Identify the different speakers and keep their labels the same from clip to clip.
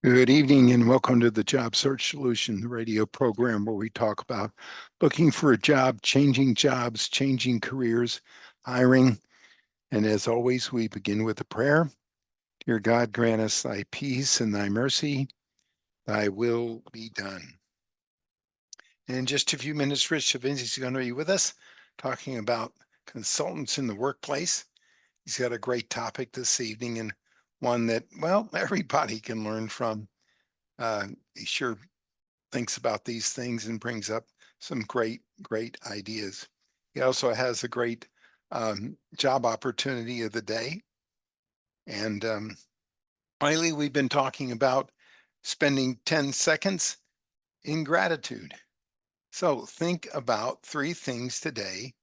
Speaker 1: Good evening and welcome to the Job Search Solution radio program where we talk about looking for a job, changing jobs, changing careers, hiring. And as always, we begin with a prayer. Dear God, grant us thy peace and thy mercy. Thy will be done. And in just a few minutes, Rich Chavinci is going to be with us talking about consultants in the workplace. He's got a great topic this evening and one that, well, everybody can learn from. He sure thinks about these things and brings up some great ideas. He also has a great job opportunity of the day. And finally, we've been talking about spending 10 seconds in gratitude. So think about 3 things today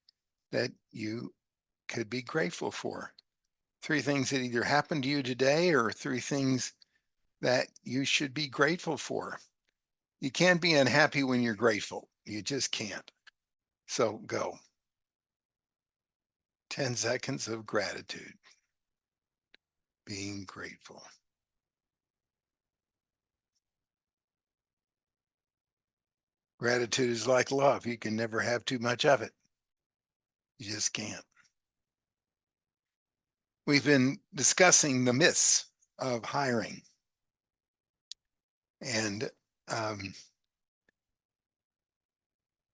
Speaker 1: that you could be grateful for. 3 things that either happened to you today or 3 things that you should be grateful for. You can't be unhappy when you're grateful. You just can't. So go. 10 seconds of gratitude. Being grateful. Gratitude is like love. You can never have too much of it. You just can't. We've been discussing the myths of hiring. And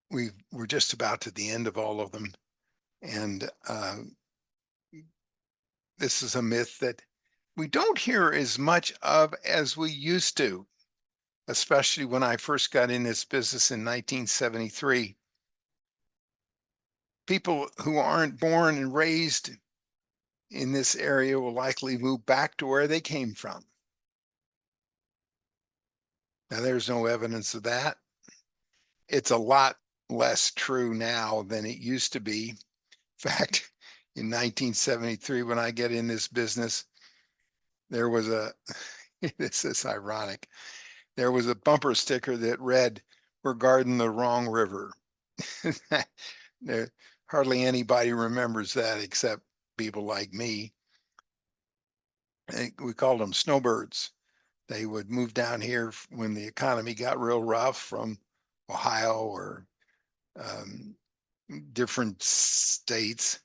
Speaker 1: we're just about to the end of all of them. And this is a myth that we don't hear as much of as we used to, especially when I first got in this business in 1973. People who aren't born and raised in this area will likely move back to where they came from. Now, there's no evidence of that. It's a lot less true now than it used to be. In fact, in 1973, when I get in this business, there was this is ironic, there was a bumper sticker that read, "We're guarding the wrong river." There, hardly anybody remembers that except people like me. We called them snowbirds. They would move down here when the economy got real rough from Ohio or different states.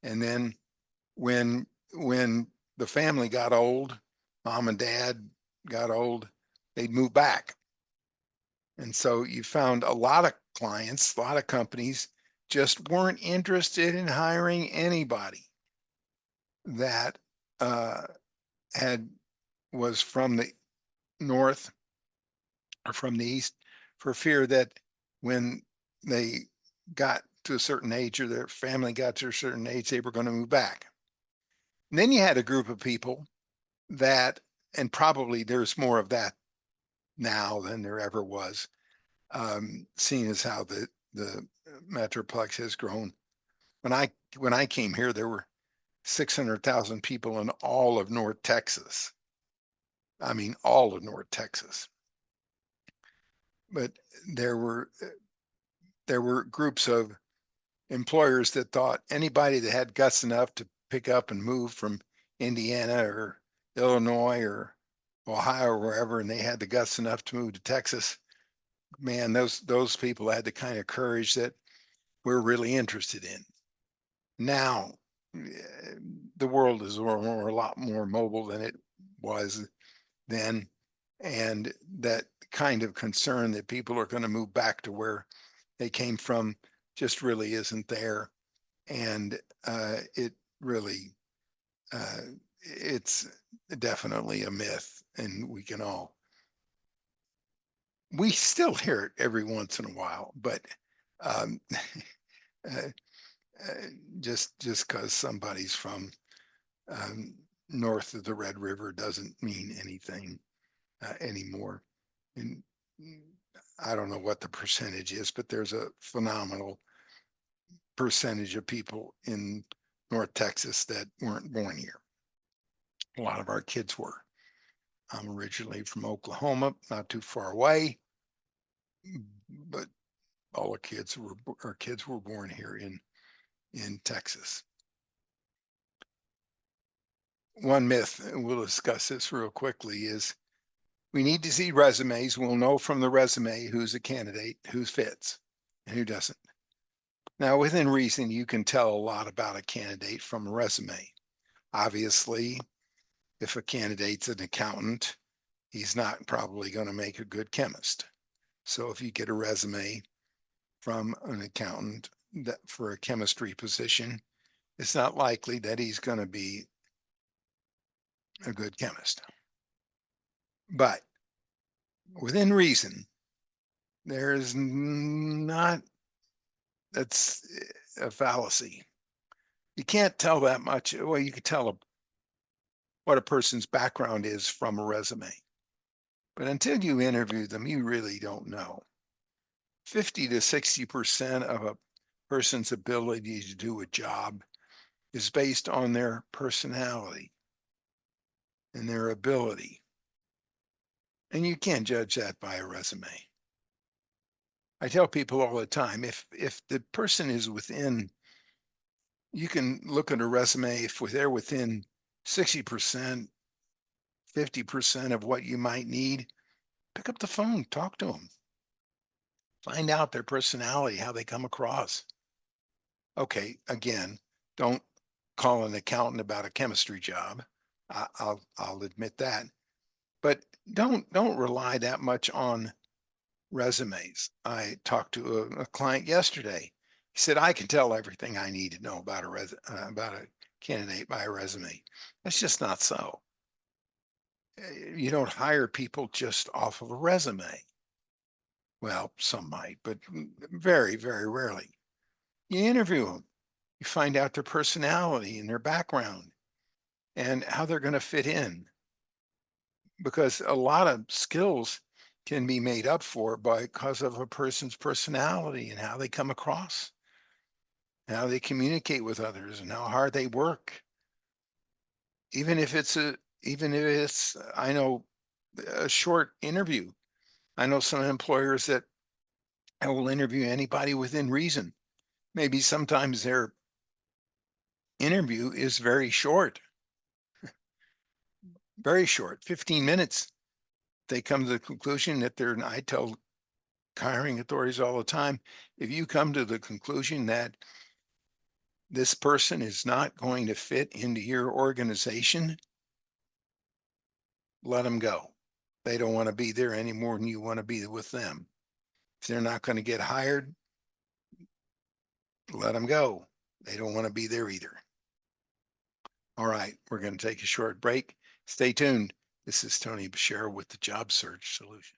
Speaker 1: And then when the family got old, mom and dad got old, they'd move back. And so you found a lot of clients, a lot of companies just weren't interested in hiring anybody that was from the north or from the east, for fear that when they got to a certain age or their family got to a certain age, they were going to move back. And then you had a group of people that, and probably there's more of that now than there ever was, seeing as how the Metroplex has grown. When I came here, there were 600,000 people in all of North Texas. I mean, all of North Texas. But there were groups of employers that thought anybody that had guts enough to pick up and move from Indiana or Illinois or Ohio or wherever, and they had the guts enough to move to Texas, man, those people had the kind of courage that we're really interested in. Now, the world is a lot more mobile than it was then, and that kind of concern that people are going to move back to where they came from just really isn't there. And it really, it's definitely a myth, and we still hear it every once in a while, but um, uh, just because somebody's from north of the Red River doesn't mean anything anymore. And I don't know what the percentage is, but there's a phenomenal percentage of people in North Texas that weren't born here. A lot of our kids were. I'm originally from Oklahoma, not too far away, but all our kids were born here in Texas. One myth, and we'll discuss this real quickly, is We need to see resumes. We'll know from the resume who's a candidate, who fits and who doesn't. Now, within reason, you can tell a lot about a candidate from a resume. Obviously, if a candidate's an accountant, he's not probably going to make a good chemist. So if you get a resume from an accountant that for a chemistry position, it's not likely that he's going to be a good chemist. But within reason, there's not, that's a fallacy. You can't tell that much. Well, you can tell what a person's background is from a resume. But until you interview them, you really don't know. 50 to 60% of a person's ability to do a job is based on their personality and their ability. And you can't judge that by a resume. I tell people all the time, if the person is within, you can look at a resume, if they're within 60%, 50% of what you might need, pick up the phone, talk to them, find out their personality, how they come across. Okay, again, don't call an accountant about a chemistry job. I'll admit that, but don't rely that much on resumes. I talked to a client yesterday. He said, I can tell everything I need to know about about a candidate by a resume. That's just not so. You don't hire people just off of a resume. Well, some might, but very, very rarely. You interview them. You find out their personality and their background and how they're going to fit in, because a lot of skills can be made up for because of a person's personality and how they come across, how they communicate with others, and how hard they work. Even if it's, I know, a short interview. I know some employers that will interview anybody within reason. Maybe sometimes their interview is very short, 15 minutes. They come to the conclusion that I tell hiring authorities all the time, if you come to the conclusion that this person is not going to fit into your organization, let them go. They don't want to be there any more than you want to be with them. If they're not going to get hired, let them go. They don't want to be there either. All right, we're going to take a short break. Stay tuned. This is Tony Bashir with the Job Search Solution.